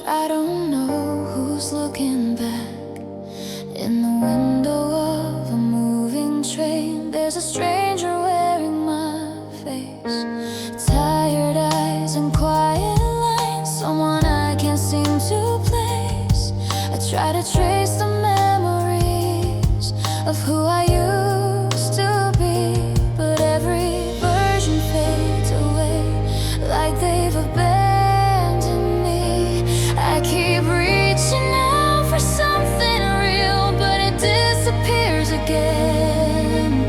but I don't know who's looking back. In the window of a moving train, there's a stranger wearing my face. Tired eyes and quiet lines, someone I can't seem to place. I try to trace the memories of who I used to be, but every version fades away like they've abandoned me. I keep reaching out for something real, but it disappears again.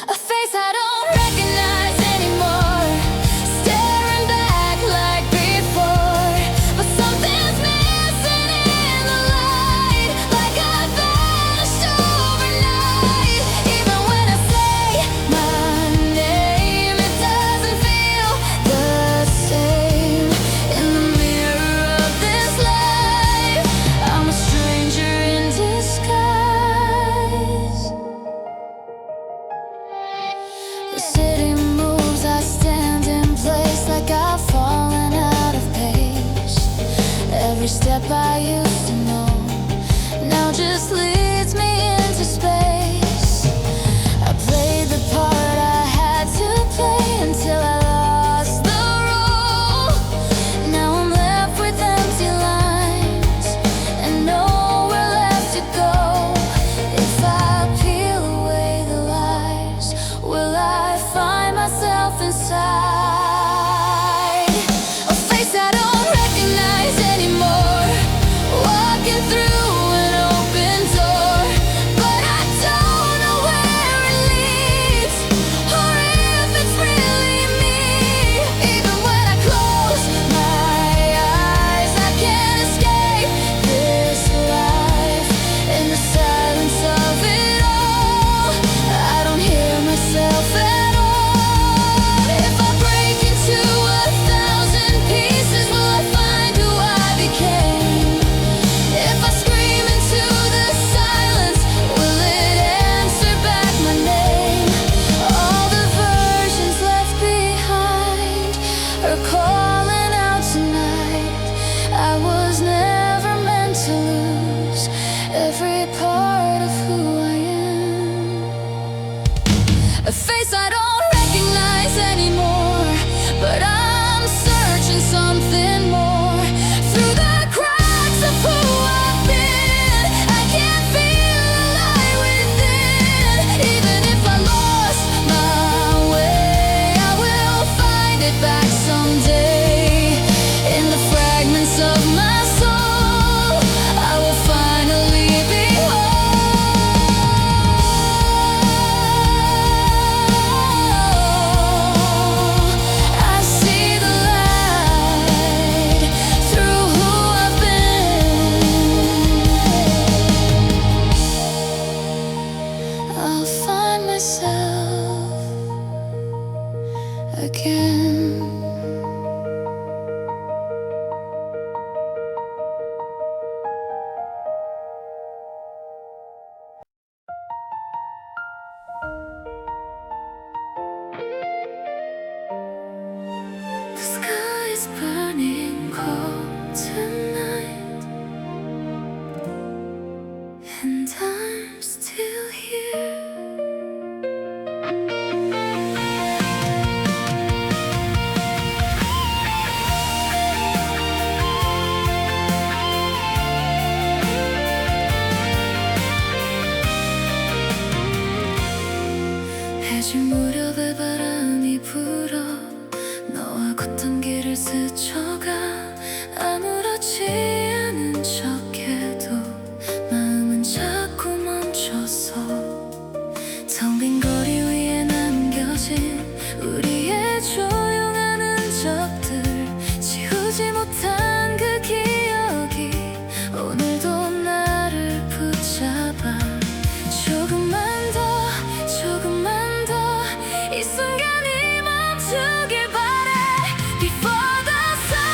A face I don't recognize anymore, staring back like before, but something's missing in the light, like I vanished overnight. Even when I say my name, it doesn't feel the same. In the mirror of this life, I'm a stranger in disguise. The city moves, I stand in place like I've fallen out of pace. Every step I used to know now just leads me into space. I played the part I had to play until I lost the role. Now I'm left with empty lines and nowhere left to go. If I peel away the lies, will I find myself inside? A face I don't recognize anymore, walking through an open door, but I don't know where it leads, or if it's really me. Even when I close my eyes, I can't escape this life. In the silence of it all, I don't hear myself at all. If I break into 1,000 pieces, will I find who I became? If I scream into the silence, will it answer back my name? All the versions left behind are calling out tonight. I was never meant to lose every part of who I am. A face I don't recognize anymore, but I'm searching something more. Through the cracks of who I've been, I can't feel the light within. Even if I lost my way, I will find it back someday. In the fragments of my soul, I will finally be whole. I see the light through who I've been. I'll find myself again. The sky is burning cold tonight, and I'm still here. 해질 무렵에 바람이 불어 너와 걷던 길을 스쳐가 아무렇지 않은 척해도 마음은 자꾸 멈춰서 텅 빈 거리 위에 남겨진 우리의 조용한 흔적들, 지우지 못한 그 기억이 오늘도 나를 붙잡아. 조금만 더 이 순간이 멈추길 바래. Before the sun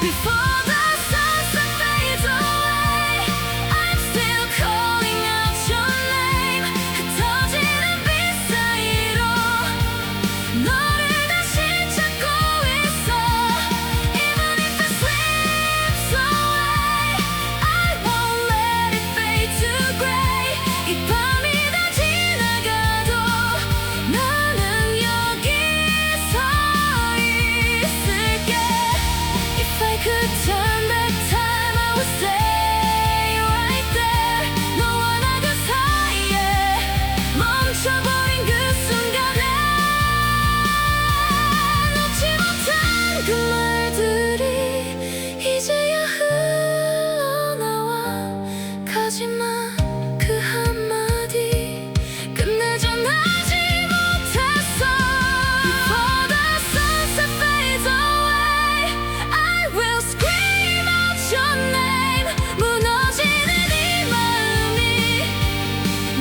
Before the sunset fades away, I'm still calling out your name. 흩어지는 빛 사이로 너를 다시 찾고 있어. Even if it slips away, I won't let it fade to gray. 이 밤이 다 지나가도 나는 여기 서 있을게. If I could turn back time, I would stay right there. 너와 나 그 사이에 멈춰버린 그 순간에 놓지 못한 그 말들이 이제야 흘러나와. 가지마 그 한마디 끝내 전하지 못했어. Before the sunset fades away, I will scream out your name. 무너지는 이 마음이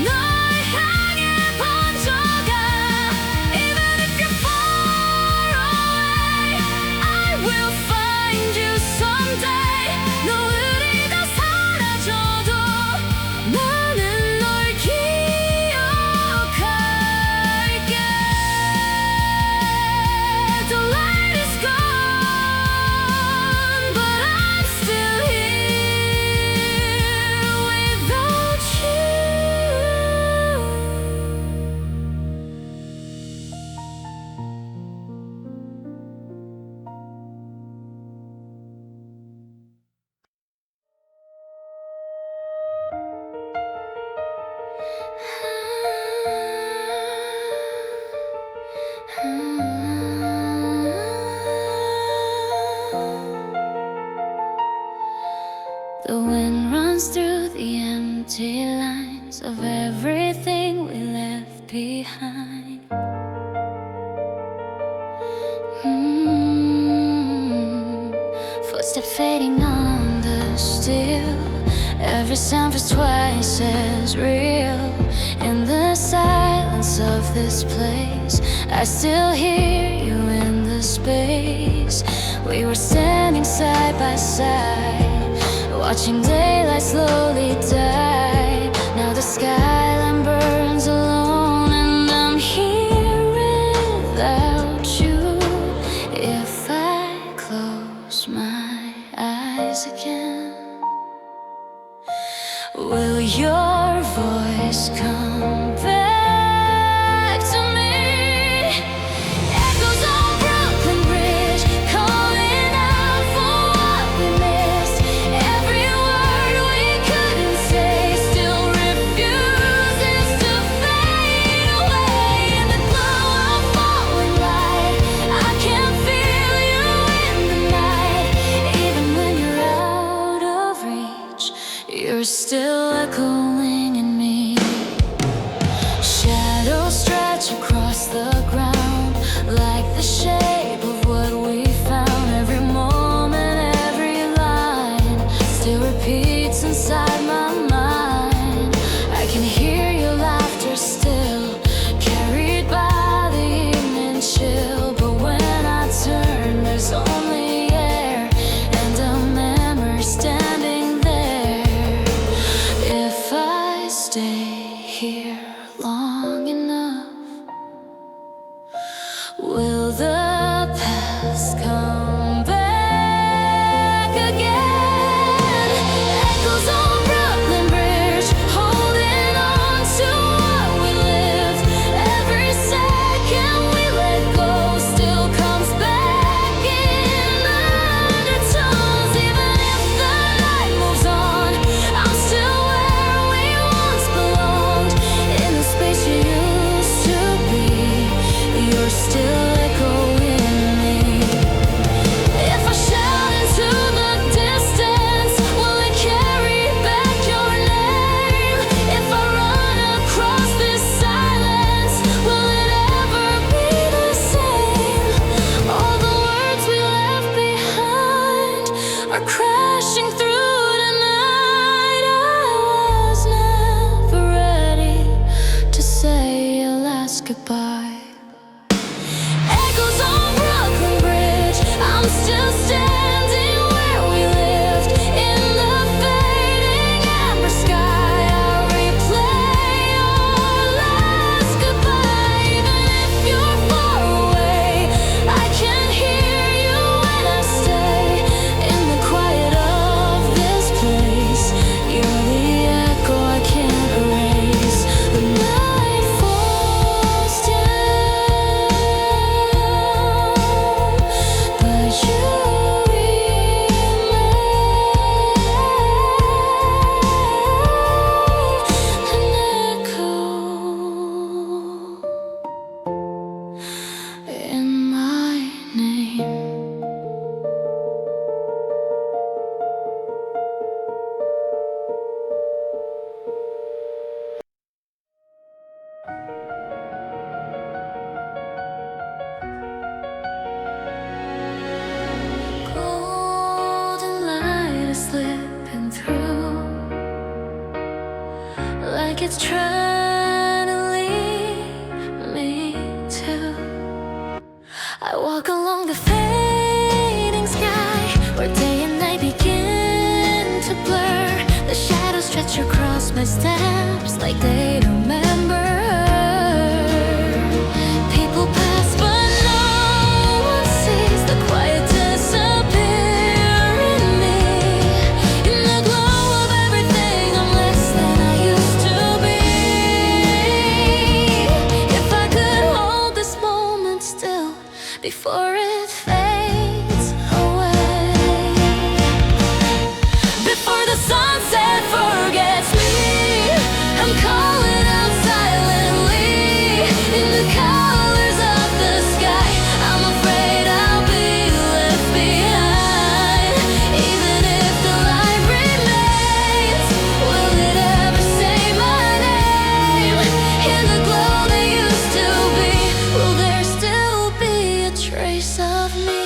널 향해 번져가. Even if you're far away, I will find you someday. 노을이 다 사라져도 나는 널 기억할게. The light is gone, but I'm still here without you. The wind runs through the empty lines of everything we left behind. Footsteps fading on the steel. Every sound feels twice as real. In the silence of this place, I still hear you in the space. We were standing side by side, watching daylight slowly die. Now the skyline burns alone, and I'm here without you. If I close my eyes again, will your voice come back to me? Echoes on Brooklyn Bridge, calling out for what we missed. Every word we couldn't say still refuses to fade away. In the glow of falling light, I can feel you in the night. Even when you're out of reach, you're still echoing in me. Shadows stretch across the ground, like the shape of what we found. Every moment, every line still repeats inside my mind. I can hear your laughter still, carried by the evening chill. But when I turn, there's only air and a memory standing there. If I stay here long enough, will the past come back again? Echoes on Brooklyn Bridge, holding on to what we lived. Every second we let go still comes back in undertones. Even if the night moves on, I'm still where we once belonged. In the space you used to be, you're still echoing me. If I shout into the distance, will it carry back your name? If I run across this silence, will it ever be the same? All the words we left behind are crashing through tonight. I was never ready to say a last goodbye. Echoes on Brooklyn Bridge, I'm still standing where it's trying to lead me to. I walk along the fading sky where day and night begin to blur. The shadows stretch across my steps like they remember her. People pass but no one sees the quiet disappear in me. In the glow of everything I'm less than I used to be. If I could hold this moment still before it fades away, before the sunset forgets me, I'm calling out silently in the colors of the sky. I'm afraid I'll be left behind, even if the light remains. Will it ever say my name? In the glow that used to be, will there still be a trace of me?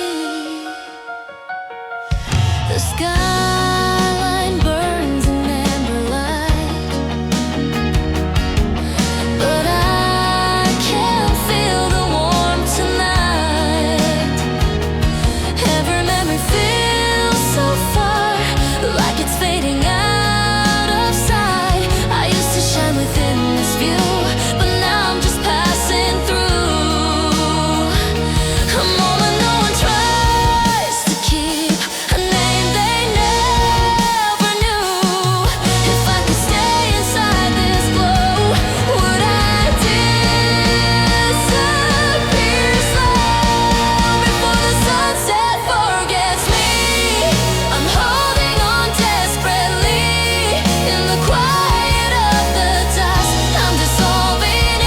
The skyline burns in amber light, but I can't feel the warmth tonight. Every memory feels so far, like it's fading out of sight. I used to shine within this view, but now I'm just passing through. A moment no one tries to keep, a name they never knew. If I could stay inside this glow, would I disappear slow before the sunset forgets me? I'm holding on desperately in the quiet of the dusk. I'm dissolving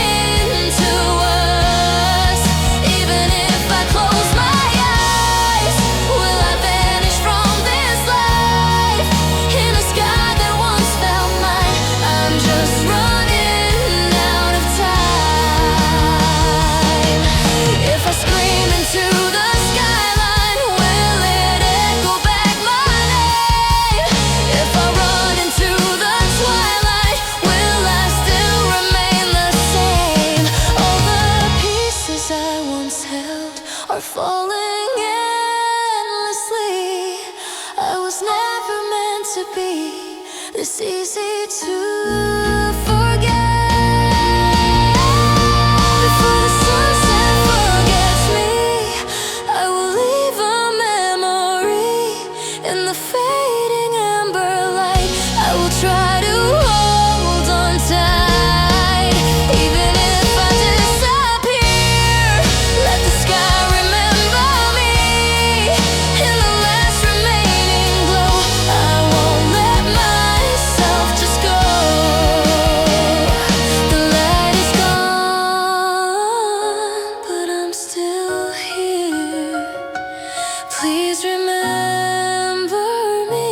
into us. Even if I close my eyes, will I vanish from this life? In a sky that once felt mine, I'm just running out of time. If I scream into the skyline, will it echo back my name? If I run into the twilight, will I still remain the same? All the pieces I once held are falling endlessly. I was never meant to be this easy to forget. Before the sunset forgets me, I will leave a memory in the fading amber light. I will try to hold on tight, even if I disappear. Let the sky remember me in the last remaining glow. I won't let myself just go. The light is gone, but I'm still here. Please remember me.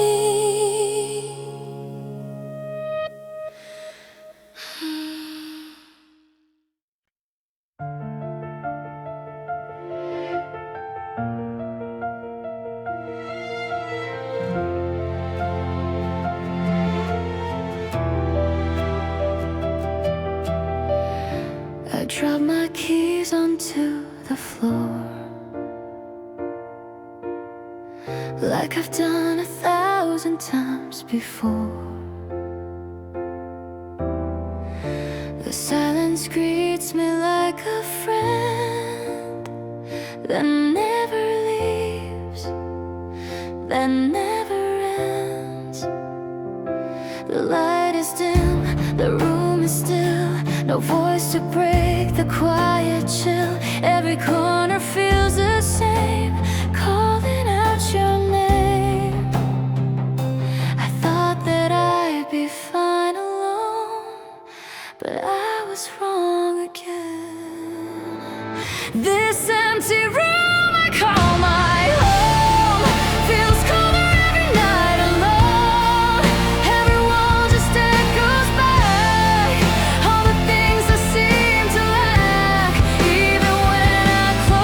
I drop my keys onto the floor, like I've done 1,000 times before. The silence greets me like a friend that never leaves, that never ends. The light is dim, the room is still, no voice to break the quiet chill. Every corner feels the same, calling out your name. I thought that I'd be fine alone, but I was wrong again. This empty room I call my home feels colder every night alone. Every wall just echoes back all the things I seem to lack. Even when I close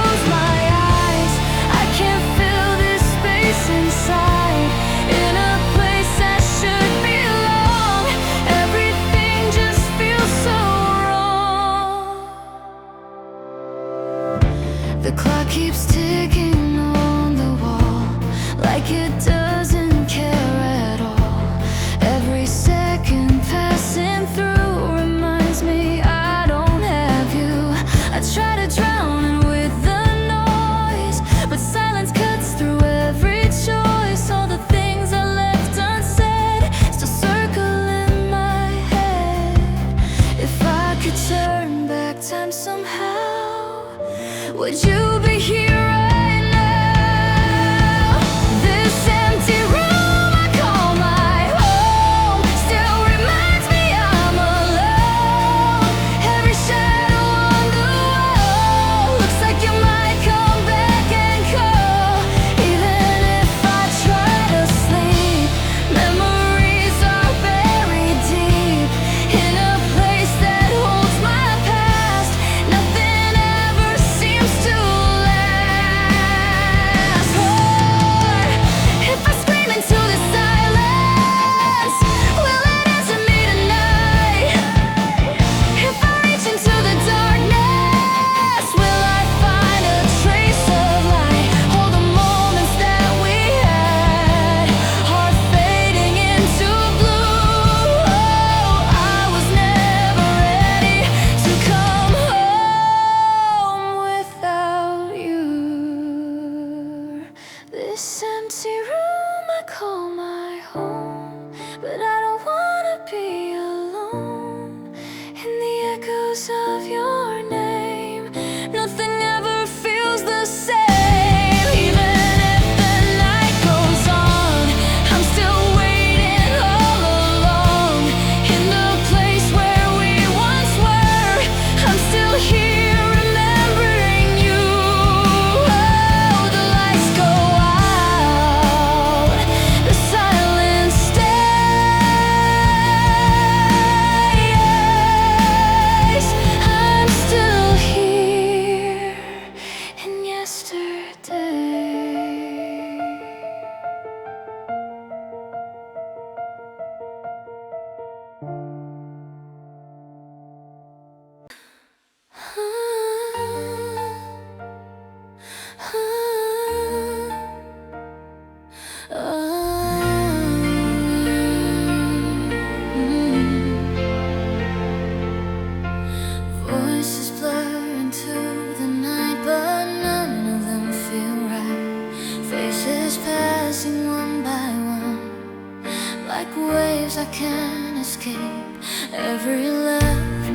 like waves I can't escape. Every laugh,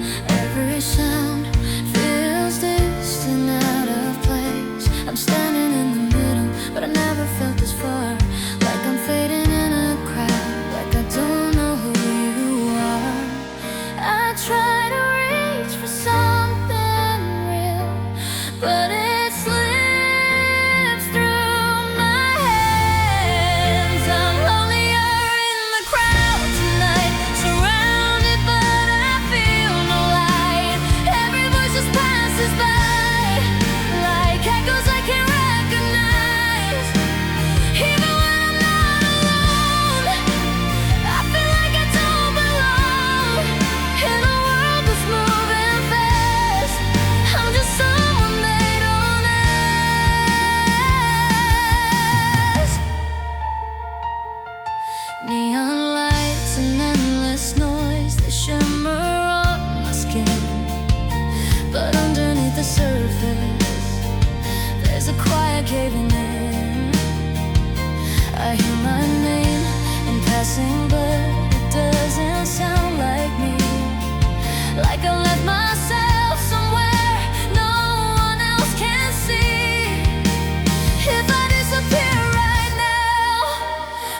every sound feels distant, out of place. I'm standing in the middle, but I never felt this far. Like I'm fading in a crowd, like I don't know who you are. I try to reach for something real, but it slips through my hands. I'm lonelier in the crowd tonight, surrounded but I feel no light. Every voice just passes by, like echoes I can't recognize. Even when I'm not alone, I feel like I don't belong in a world that's moving fast. I'm just someone they don't ask. Neon lights and endless noise, they shimmer on my skin. But underneath the surface, there's a quiet caving in. I hear my name in passing, but it doesn't sound like me. Like I left myself somewhere no one else can see. If I disappear right now,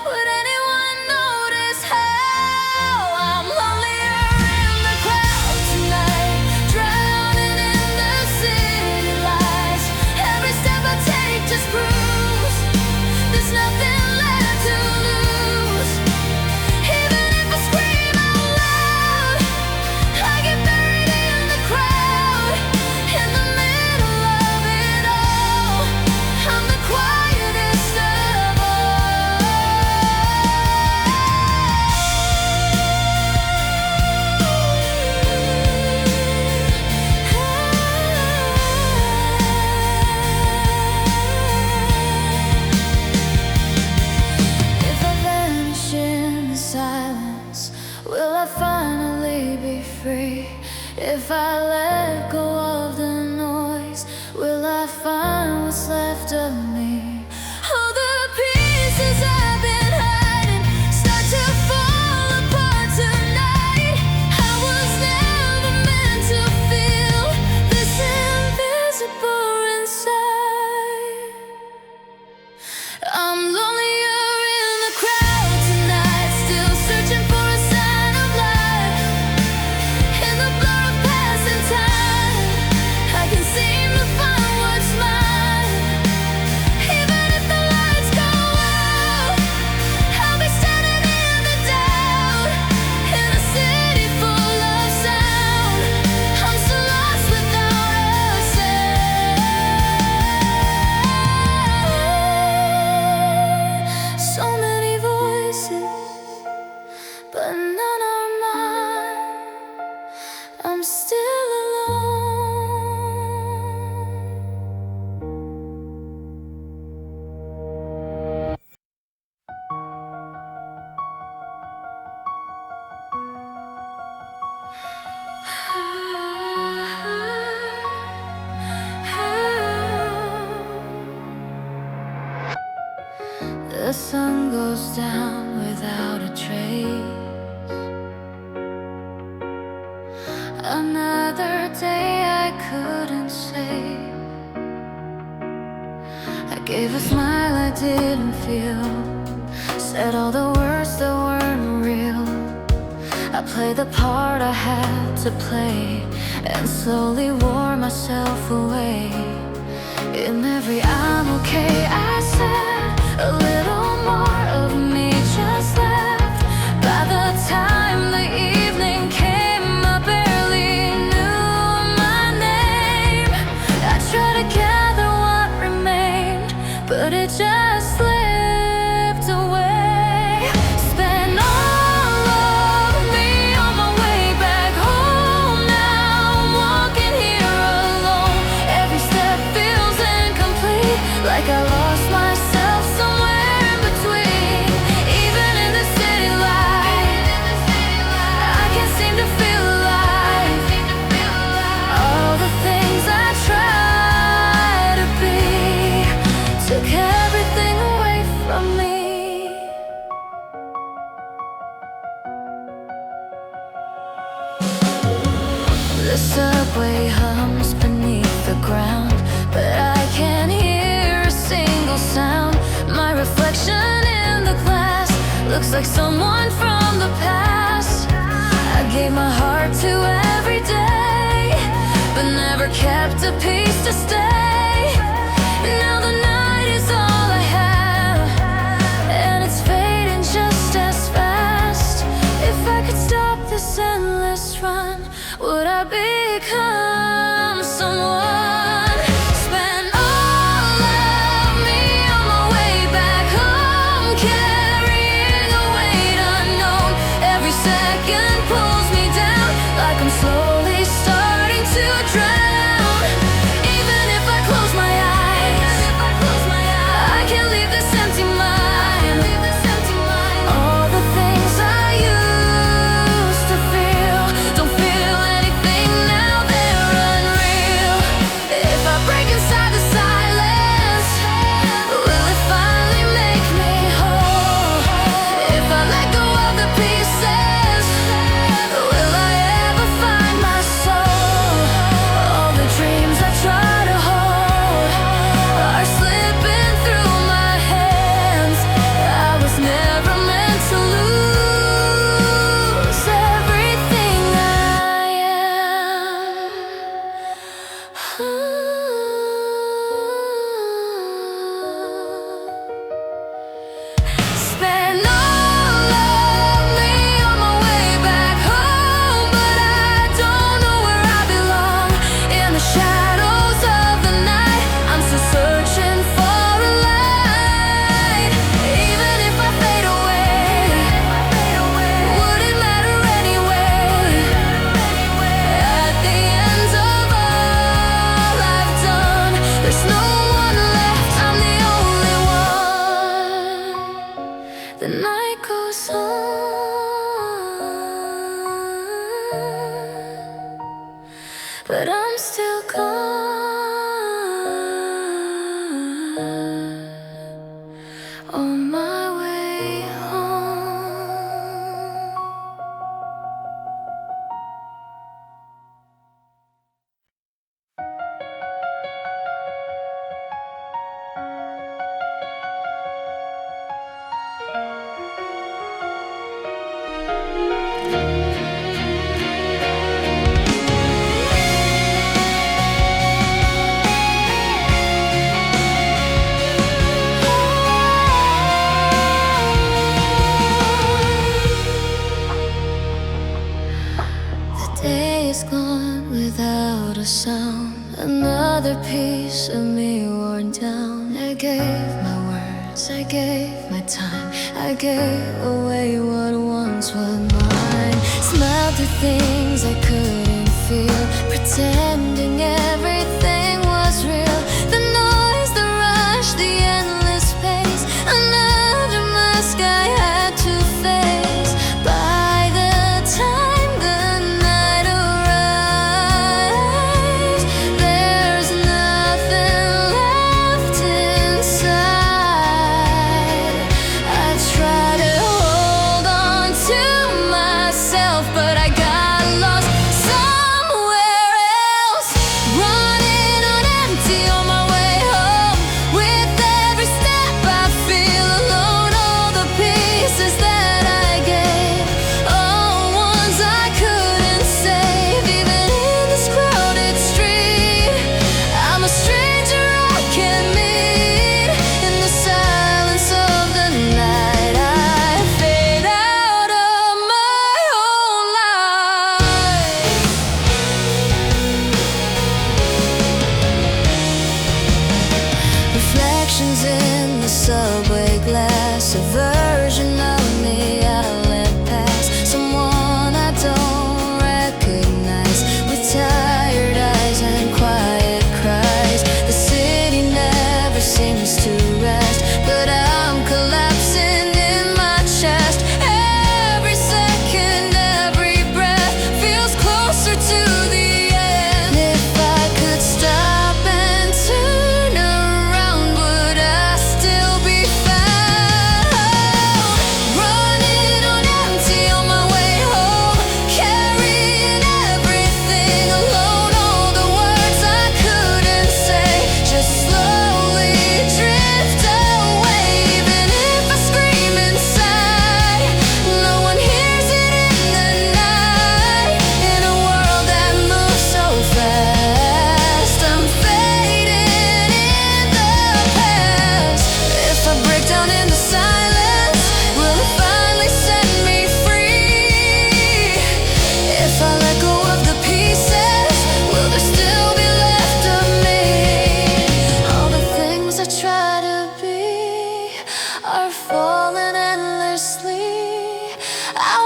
would anyone notice how I'm lonelier in the crowd tonight, drowning in the city lights? Every step I take just proves there's nothing left to lose. Even if I scream out loud, I get buried in the crowd, in the middle of it all. I'm the quietest of If I vanish in the silence, will I finally be free? If I let go of the noise, will I find what's left of me? All the pieces I've been hiding start to fall apart tonight. I was never meant to feel this invisible inside. I'm lonelier in the crowd tonight, still searching for a sign of life. In the blur of passing time, I can seem to find what's mine. Even if the lights go out, I'll be standing in the doubt, in a city full of sound. I'm so lost without a sound. So many voices, but none are mine. I'm still alone. The sun goes down without a trace. Another day I couldn't save. I gave a smile I didn't feel, said all the words that weren't real. I played the part I had to play, and slowly wore myself away. In every I'm okay I said, a little more of me just left. By the time the evening came, I barely knew my name. I tried to gather what remained, but it just slipped away. Spent all of me on my way back home. Now I'm walking here alone. Every step feels incomplete, like I lost myself somewhere in The subway hums beneath the ground, but I can't hear a single sound. My reflection in the glass looks like someone from the past. I gave my heart to every day, but never kept a piece to stay. Now the night is all I have, and it's fading just as fast. If I could stop this endless run, would I become someone? Spend all of me on my way back home, carrying a weight unknown. Every second pulls me down, like I'm slowly starting to drown. Even if I close my eyes, I can't leave this empty mind. All the things I used to feel don't feel anything now, they're unreal. If I break inside the silence, will it finally make me whole? If I let go of the pieces, will I ever find my soul? All the dreams I try to hold are slipping through my hands. I was never meant to lose everything I am. Spend all of me on my way back home, but I don't know where I belong. In the shadows of the night, I'm still searching for a light. Even if I fade away, would it matter anyway? At the end of all I've done, there's no one left, I'm the only one. The night goes on, but I'm still gone, on my way home. The day is gone without a sound. Another piece of me worn down. I gave my words, I gave my time, I gave away what once was mine. Smiled through things I couldn't feel, pretending everything was real. The noise, the rush, the endless pace, another mask I had to face. By the time the night arrives, there's nothing left inside. I try to hold on to myself, but I got lost somewhere else.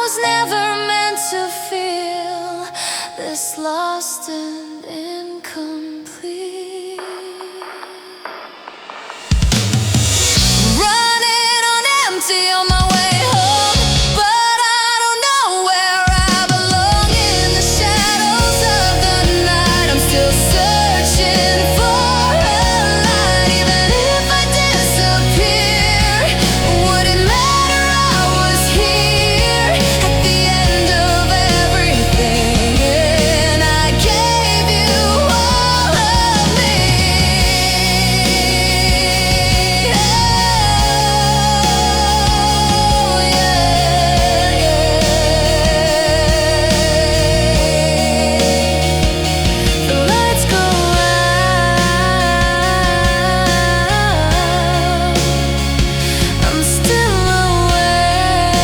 was never meant to feel this lost and incomplete. Running on empty on my way home, but I don't know where I belong. In the shadows of the night, I'm still searching for a light. Even if I disappear, would it matter? I was here at the end of everything, and I gave you all of me. Oh, yeah, yeah. The lights go out, I'm still awake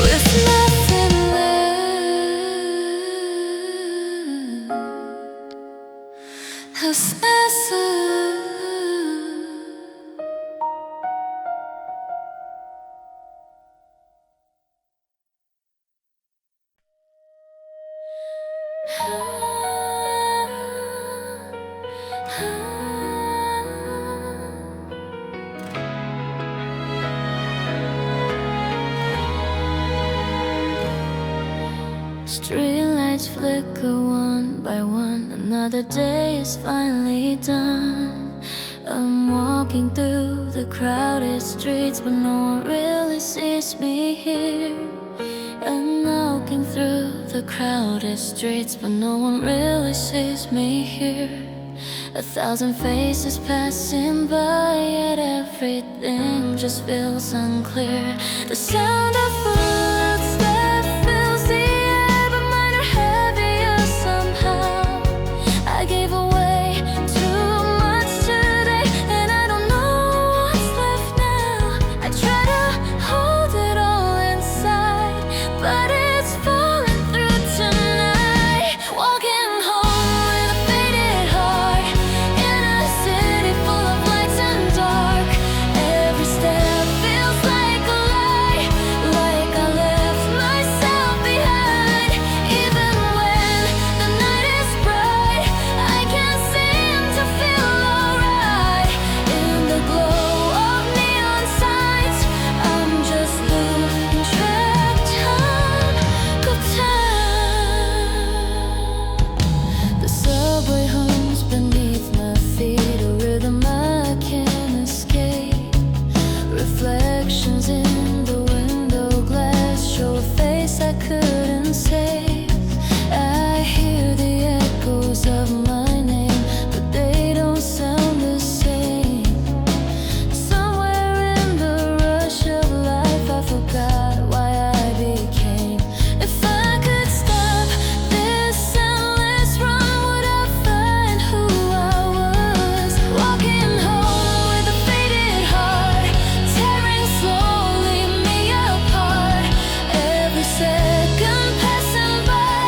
with nothing left. How's Streetlights flicker one by one. Another day is finally done. I'm walking through the crowded streets, but no one really sees me here. I'm walking through the crowded streets, but no one really sees me here. 1,000 faces passing by, yet everything just feels unclear. The sound of bullets that fills the air, but mine are heavier somehow. I gave away too much today, and I don't know what's left now. I try to hold it all inside, but it's falling through tonight. Walking home with a faded heart, in a city full of lights and dark. Every step feels like a lie, like I left myself behind. Even when the night is bright, I can't seem to feel alright. In the glow of neon signs, I'm just losing track of time. The subway hums beneath my feet, a rhythm I can't escape. Reflections in the window glass show a face I couldn't save. I hear the echoes of my name, but they don't sound the same. Somewhere in the rush of life, I forgot why I became. If I could stop this endless run, would I find who I was? Walking home with a faded heart, tearing slowly me apart. Every second passing by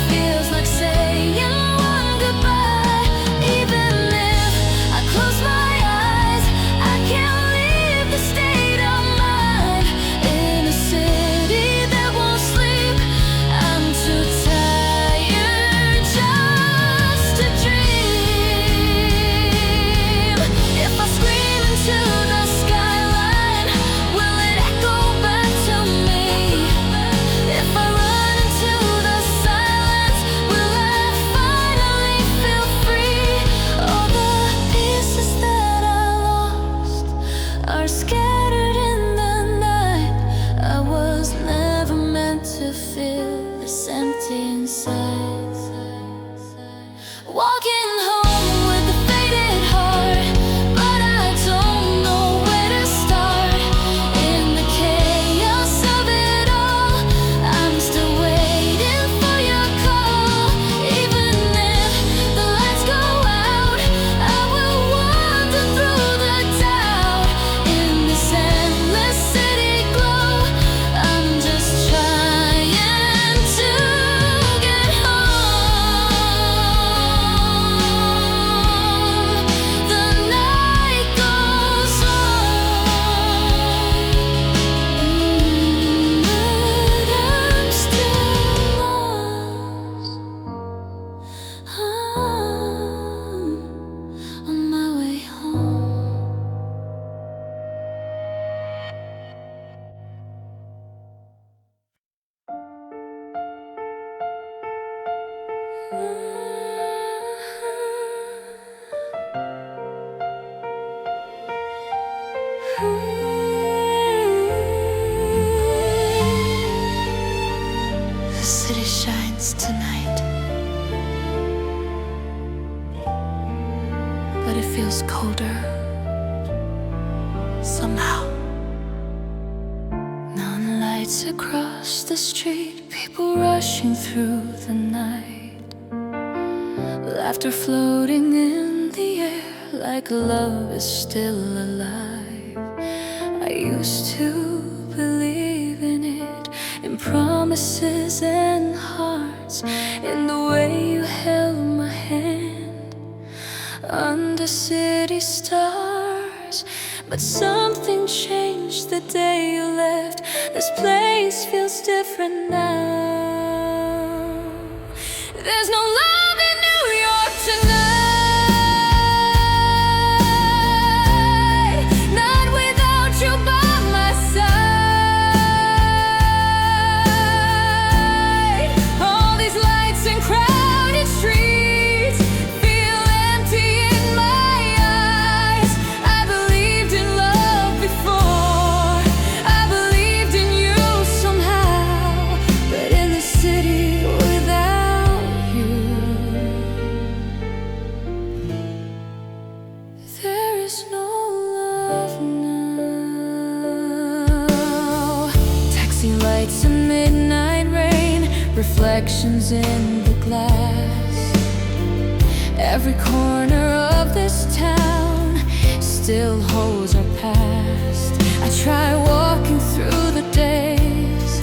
feels like saying one goodbye. Even if I close my eyes, I can't leave the state of mind. In a city that won't sleep, I'm too tired just to dream. If I scream into the skyline, will it echo back to me? If I run into the silence, will I finally feel free? All the pieces that I lost are scattered in the night. I was never meant to feel this empty inside. Walking home with a faded heart, but I don't know where to start. In the chaos of it all, I'm still waiting for your call. Even if the lights go out, I will wander through the doubt. In this The city shines tonight, but it feels colder somehow. Neon lights across the street, people rushing through the night, laughter floating in the air like love is still alive. I used to believe in it, in promises and hearts, in the way you held my hand under city stars. But something changed the day you left. This place feels different now. There's no love in New York tonight, not without you by my side. All these lights and crowded streets feel empty in my eyes. I believed in love before, I believed in you somehow, but in the city without you, there is no love now. Taxi lights and midnight rain, reflections in the glass. Every corner of this town still holds our past. I try walking through the days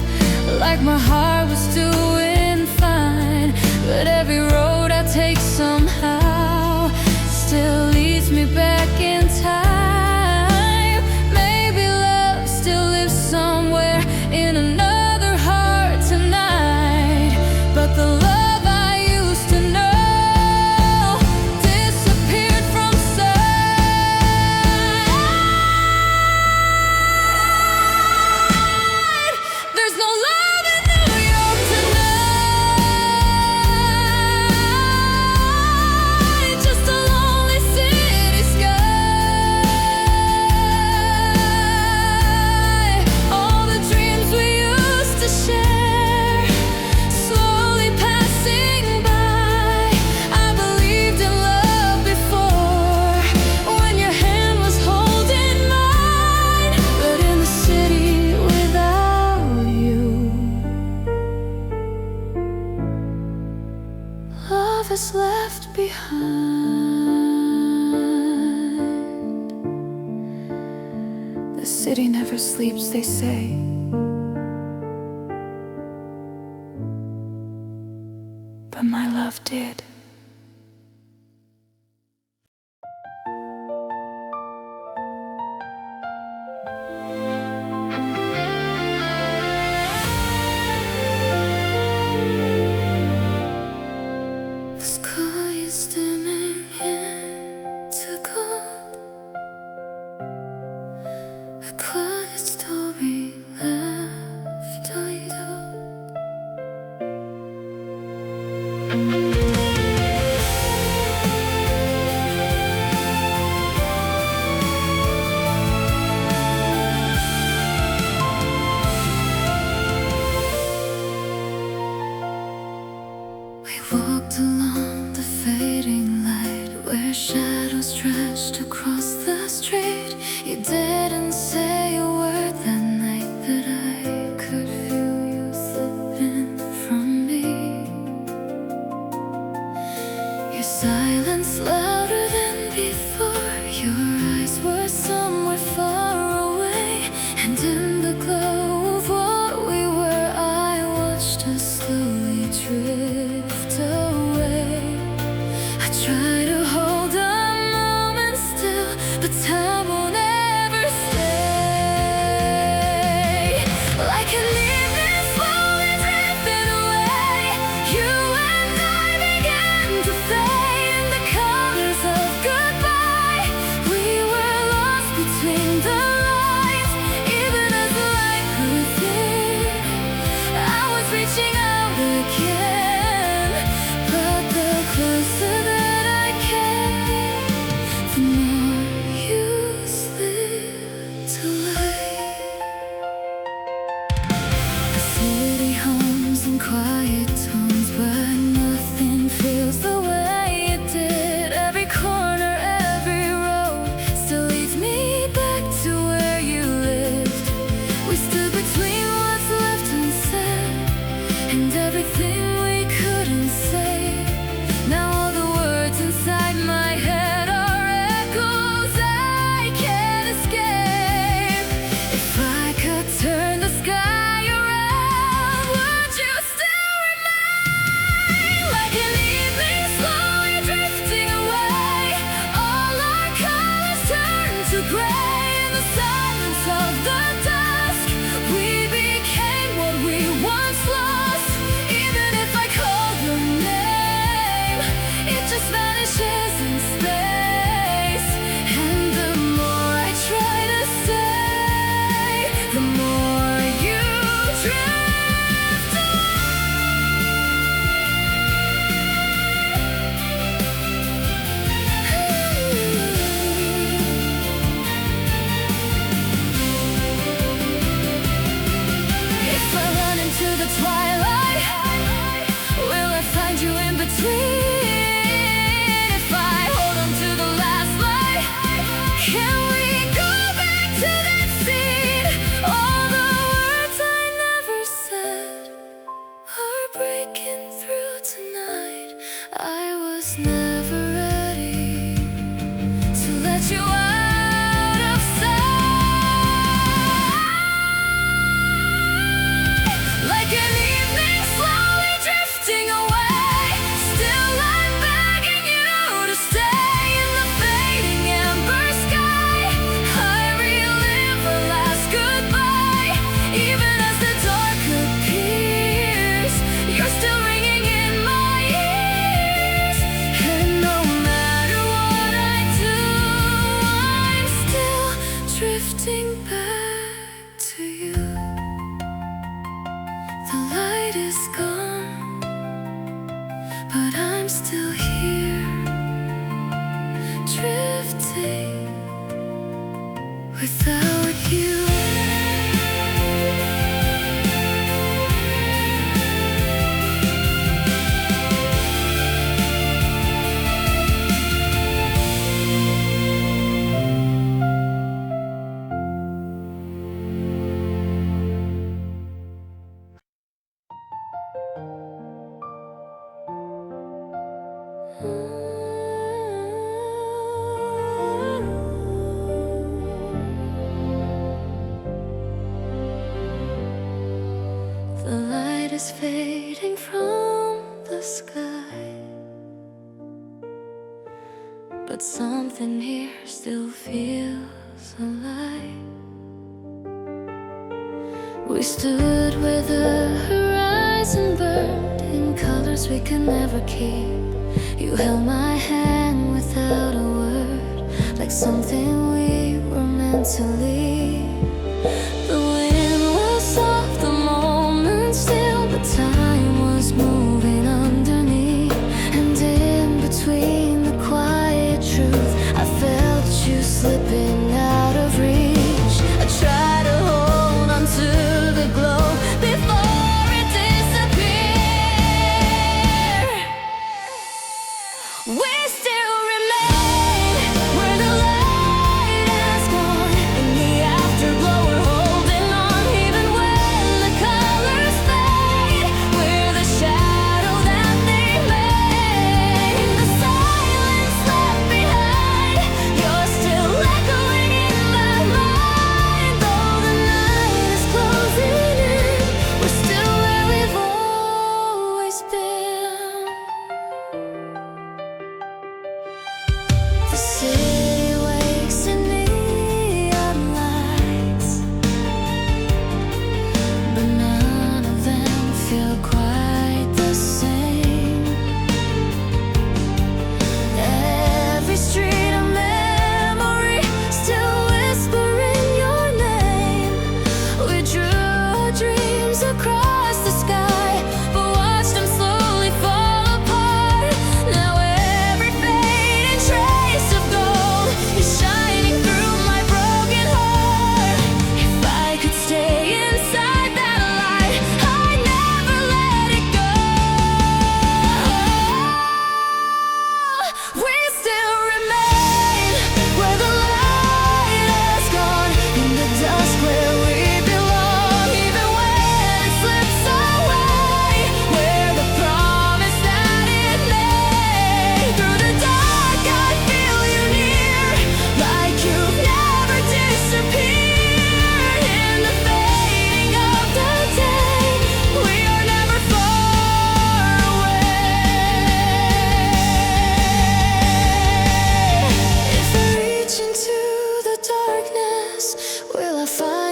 like my heart was doing fine, but every road I take somehow still leads me back in time. Maybe love still lives somewhere in another heart tonight, but the love I used to know disappeared from sight. There's no love in New York tonight, just a lonely city sky. All the dreams we used to share slowly passing by. I believed in love before, when your hand was holding mine, but in the city without you, love is left behind. The city never sleeps, they say, but my love did. The sky is dimming into gold, a quiet story left untold. We walked along the fading light, where shadows stretched across the street. You didn't say a word that night, but I could feel you slipping from me. Your silence louder than before. Your eyes were somewhere far away, and in the glow of what we were, I watched us slowly drift away. I try to hold a moment still, but time won't ever gray in the silence of the dusk. We became what we once lost. Even if I call your name, it just vanishes in space. And the more I try to say, the more you drift If I run into the twilight, will I find you in between? If I hold on to the last light, can we go back to that scene? All the words I never said are breaking through tonight. I was never ready to let you out of sight. Like an evening slowly drifting away, still I'm begging you to stay in the fading amber sky. I relive our last goodbye, even as the dark appears. You're still ringing in my ears, and no matter what I do, I'm still drifting back to you. The light is gone, but I'm still here, drifting without you. The light is fading from the sky, but something here still feels alive. We stood where the horizon burned in colors we could never keep. You held my hand without a word, like something we were meant to leave. The wind was soft, the moment still, but time was moving underneath. And in between the quiet truth, I felt you slipping out of reach. I tried to hold on to the glow before it disappeared. We still remain where the light has gone, and the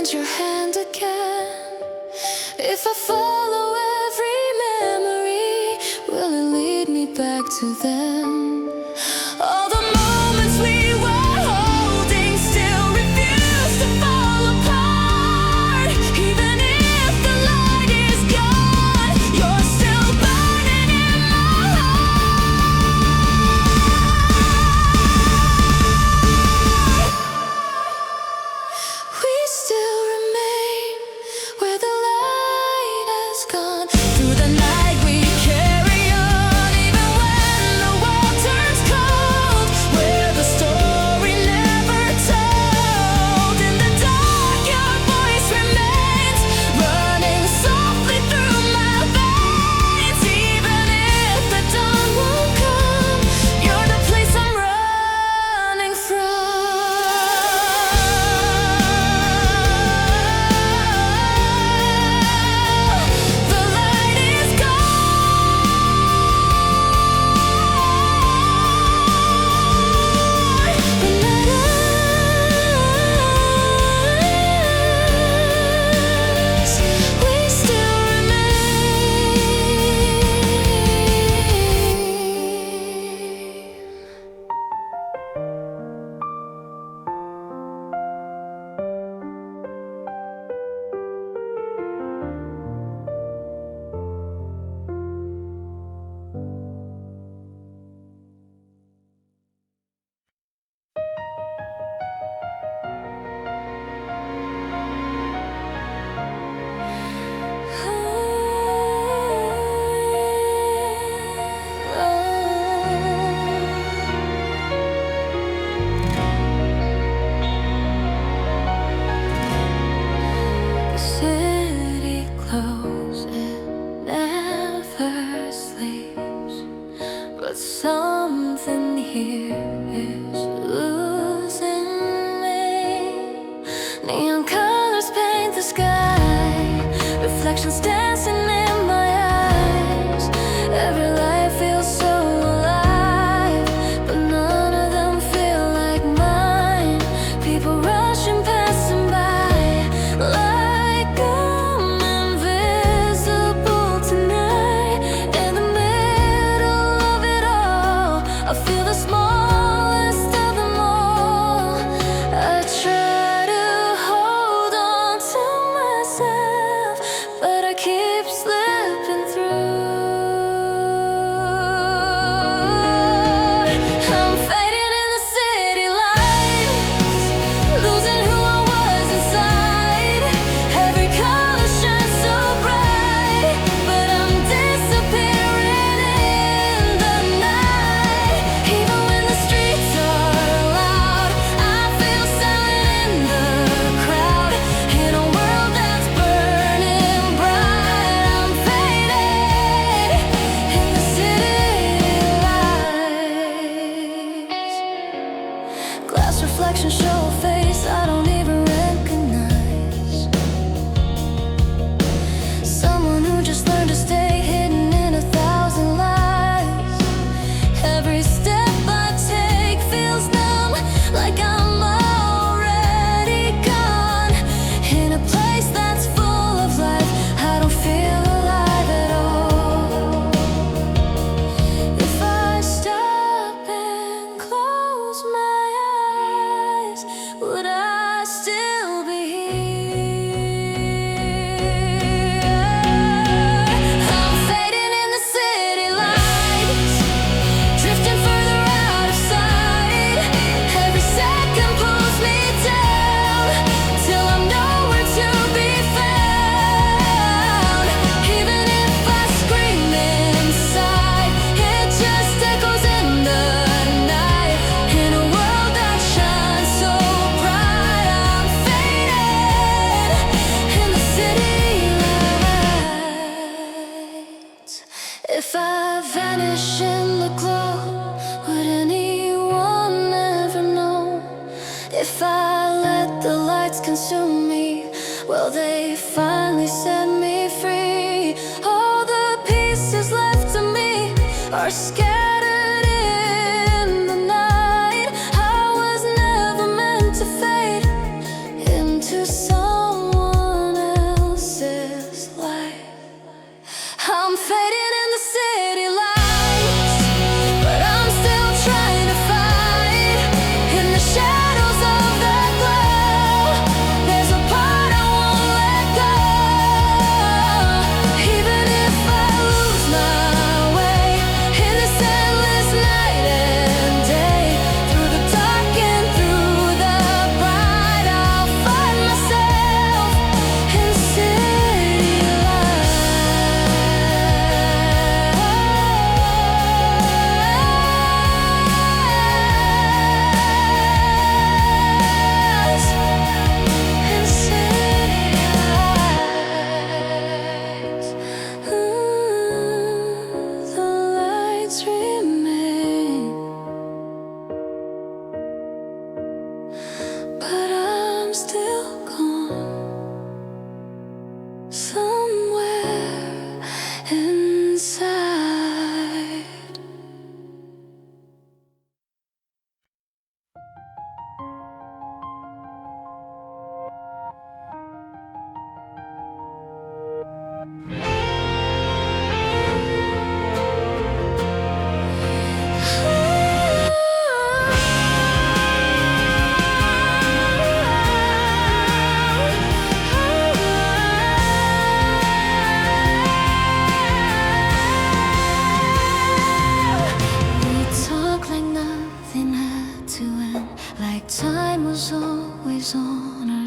find your hand again? If I follow every memory, will it lead me back to them? All the moments we were holding still refuse to fall apart. Even if the light is gone, you're still burning in my heart. We still remain where the light has gone. Through the night we carry on, even when the world turns cold. We're the story never told. In the dark your voice remains, running softly through my veins. Even if the dawn won't come, you're the place I'm running from. The light is we still remain. The city glows, it never sleeps, but something here is losing me. Neon colors paint the sky, reflections dancing in my eyes. Every life feels so alive, but none of them feel like mine. People rushing, passing by, like I'm invisible tonight. In the middle of it all, I feel the smallest of them all. I try to hold on to myself, but I keep slipping through. I'm fading in the city lights, losing who I was inside. Every color shines so bright, but I'm disappearing in the night. Even when the streets are loud, I feel silent in the crowd. In a world that's burning bright, I'm faded in the city lights. Glass reflections show a face I don't even recognize. Someone who just learned to stay hidden in 1,000 lies. Every step I take feels numb, like I'm already gone. In a place that's full of life, I don't feel alive at all. If I stop and close my eyes, would I still be here? I'm fading in the city lights, drifting further out of sight. Every second pulls me down, till I'm nowhere to be found. Even if I scream inside, it just echoes in the night. In a world that shines so bright, I'm faded in the city lights. If I vanish in the glow, would anyone ever know? If I let the lights consume me, will they finally set me free? All the pieces left of me are scattered in the night. I was never meant to fade into someone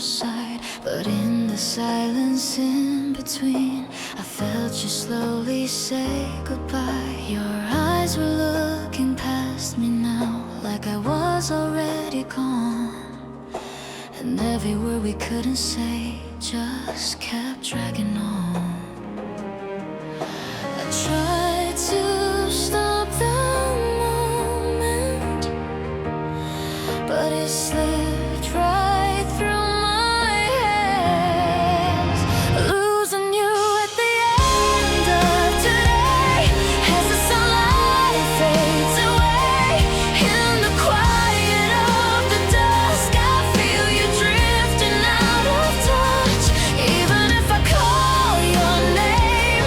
side, but in the silence in between, I felt you slowly say goodbye. Your eyes were looking past me now, like I was already gone. And every word we couldn't say just kept dragging on. I tried to stop the moment, but it slipped right through my hands. Losing you at the end of today, as the sunlight fades away. In the quiet of the dusk, I feel you drifting out of touch. Even if I call your name,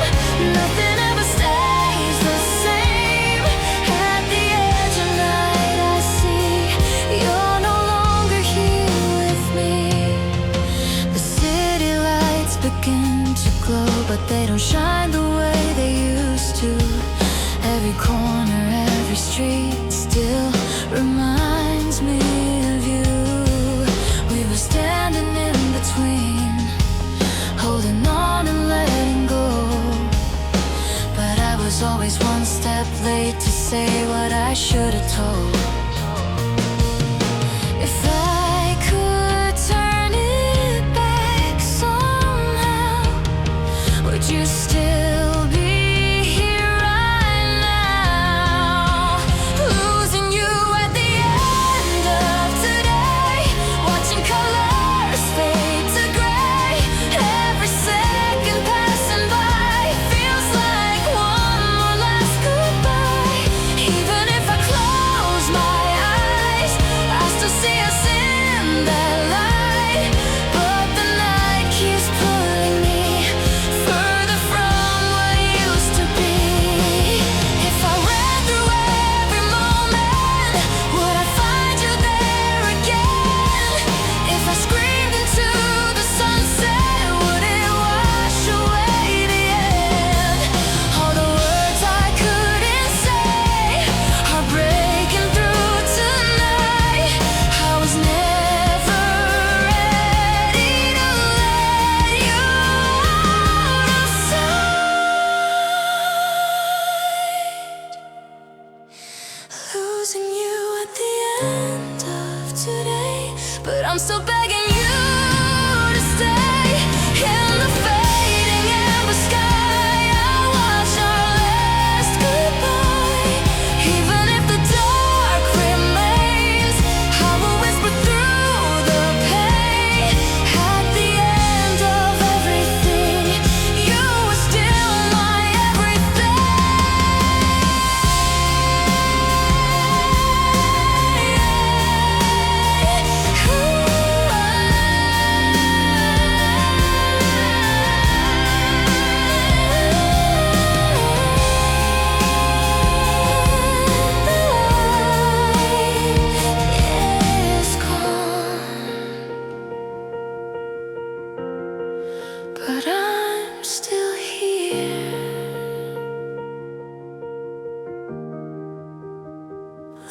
nothing ever stays the same. At the edge of night, I see you're no longer here with me. The city lights begin to glow, but they don't shine the way they used to. Every corner, every street still reminds me of you. We were standing in between, holding on and letting go. But I was always one step late to say what I should have told. If I could turn it back somehow, would you still be here right now? Losing you at the end of today, watching colors fade to gray. Every second passing by feels like one more last goodbye. Even if I close my eyes, I still see us in that light. But the night keeps pulling me further from what used to be. If I ran through every moment, would I find you there again? If I screamed into the sunset, would it wash away the end? All the words I couldn't say are breaking through tonight. I was never ready to let you out of sight. Losing you at the end of today, but I'm still begging you to stay. In the fading amber sky, I watch our last goodbye. Even if the dark remains, I will whisper through the pain. At the end of everything, you were still my is gone, but I'm still here.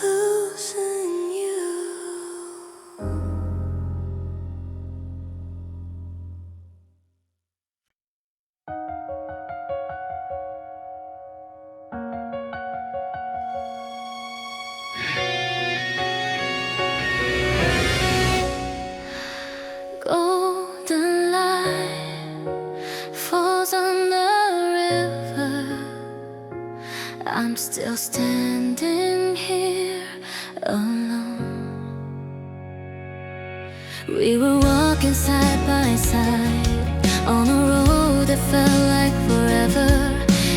Losing you. Golden light falls on the river. I'm still standing here alone. We were walking side by side on a road that felt like forever.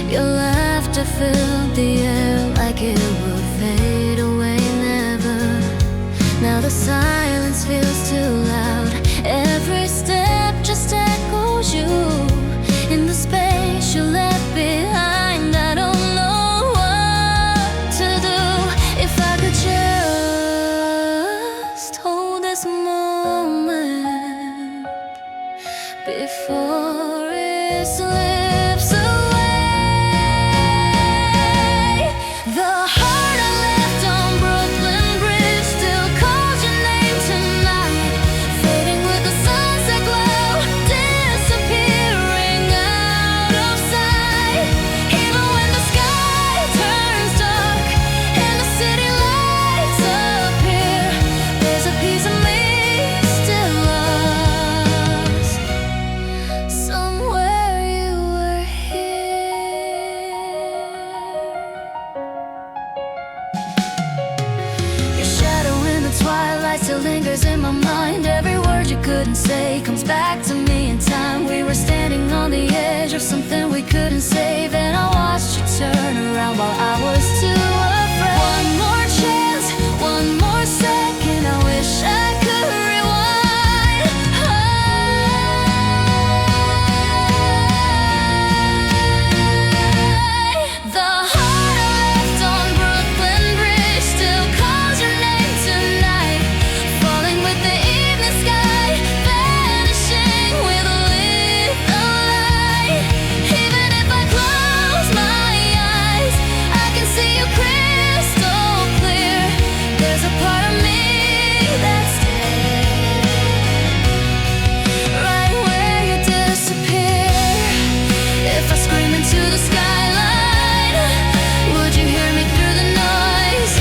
Your laughter filled the air like it would fade away never. Now the silence feels too loud. Every step just echoes you. In the space you left behind, I don't know what to do. If I could just hold this moment before it slips away. The heart I left on Brooklyn Bridge still calls your name tonight, fading with the sun. couldn't say comes back to me in time. We were standing on the edge of something we couldn't save, and I watched you turn around while I was too afraid. One more chance, one more second, I wish I could rewind. The heart I left on Brooklyn Bridge still calls your name tonight, falling with the evening sky, vanishing with a little light. Even if I close my eyes, I can see you crystal clear. There's a part of me that's dead, right where you disappear. If I scream into the skyline, would you hear me through the noise?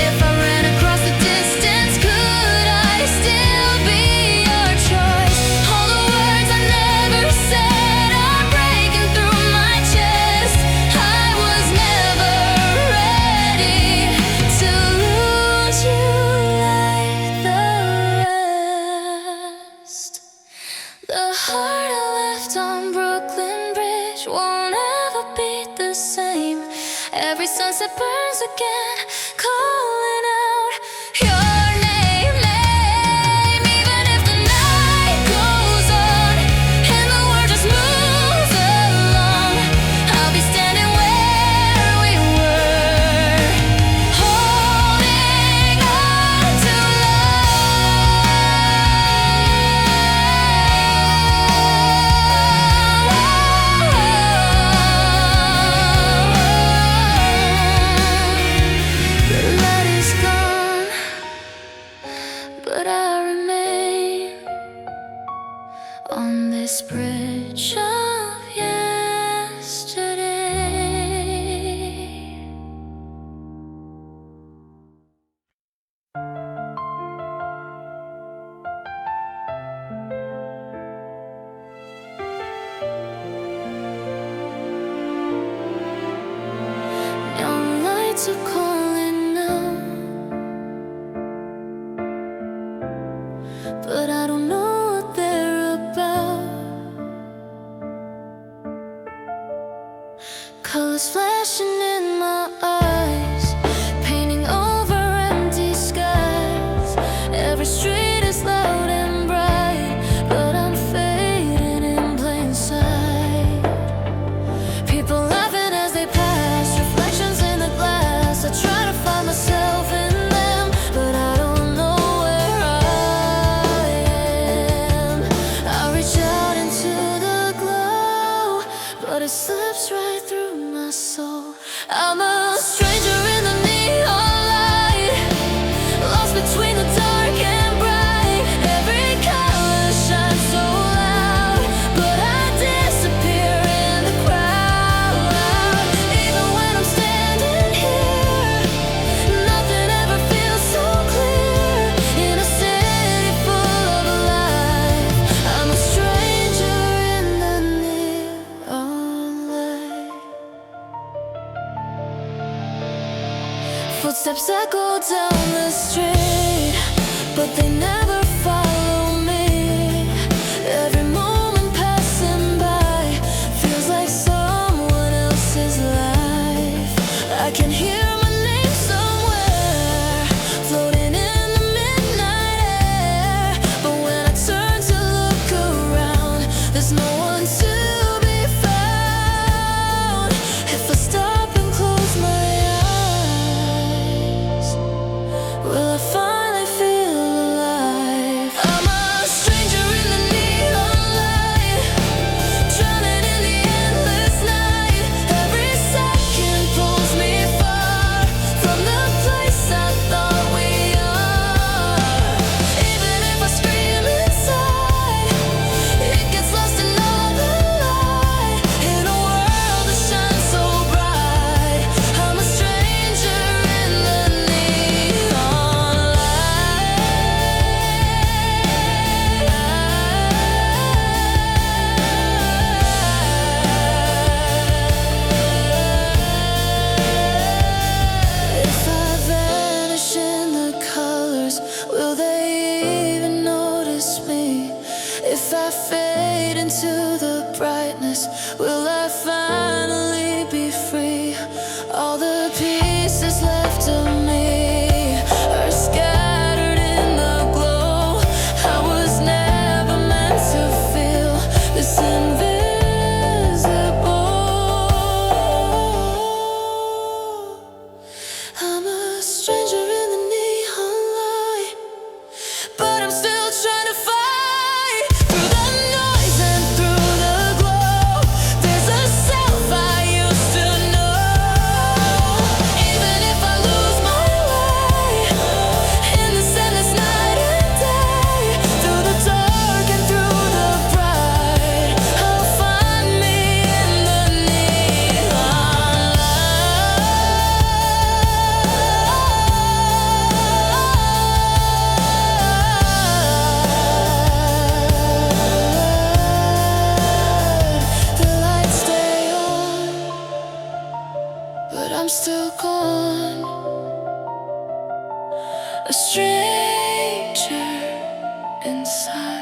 If I ran across the distance, could I still be your choice? All the words I never said are breaking through my chest. I was never ready to lose you like the rest. The heart I left on Brooklyn Bridge won't ever be the same. Every sunset burns again, calling out your name. Even if the night goes on and the world just moves along, I'll be standing where we were, holding on to The light is gone, but I remain on this bridge of yesterday. Neon lights are calling now, but I don't know what they're about. Colors flashing in my eyes, painting over empty skies. Every street is loud and bright, but I'm fading in plain sight. People laughing as they pass, reflections in the glass. I try to find myself in them, but I don't know where I am. I reach out into the glow, but it slips right through my soul. I'm a stranger in the neon light, lost between the dark and bright. Every color shines so loud, but I disappear in the crowd. Even when I'm standing here, nothing ever feels so clear. In a city full of life, I'm a stranger in the neon light. Footsteps echo down the street, but they never follow me. Every moment passing by feels like someone else's life. I can hear my name somewhere, floating in the midnight air. But when I turn to look around, there's no one to be found. If I stop and close my eyes, will I finally feel alive? I fade into the brightness? Will I finally be free? All the pieces left of me are scattered in the glow. I was never meant to feel this invisible. I'm a stranger in the neon light, but I'm still trying to fight through the noise and through the glow. There's a self I used to know. Even if I lose my way in this endless night and day, through the dark and through the bright, I'll find me in the neon light. The lights stay on, but I'm still gone. A stranger inside.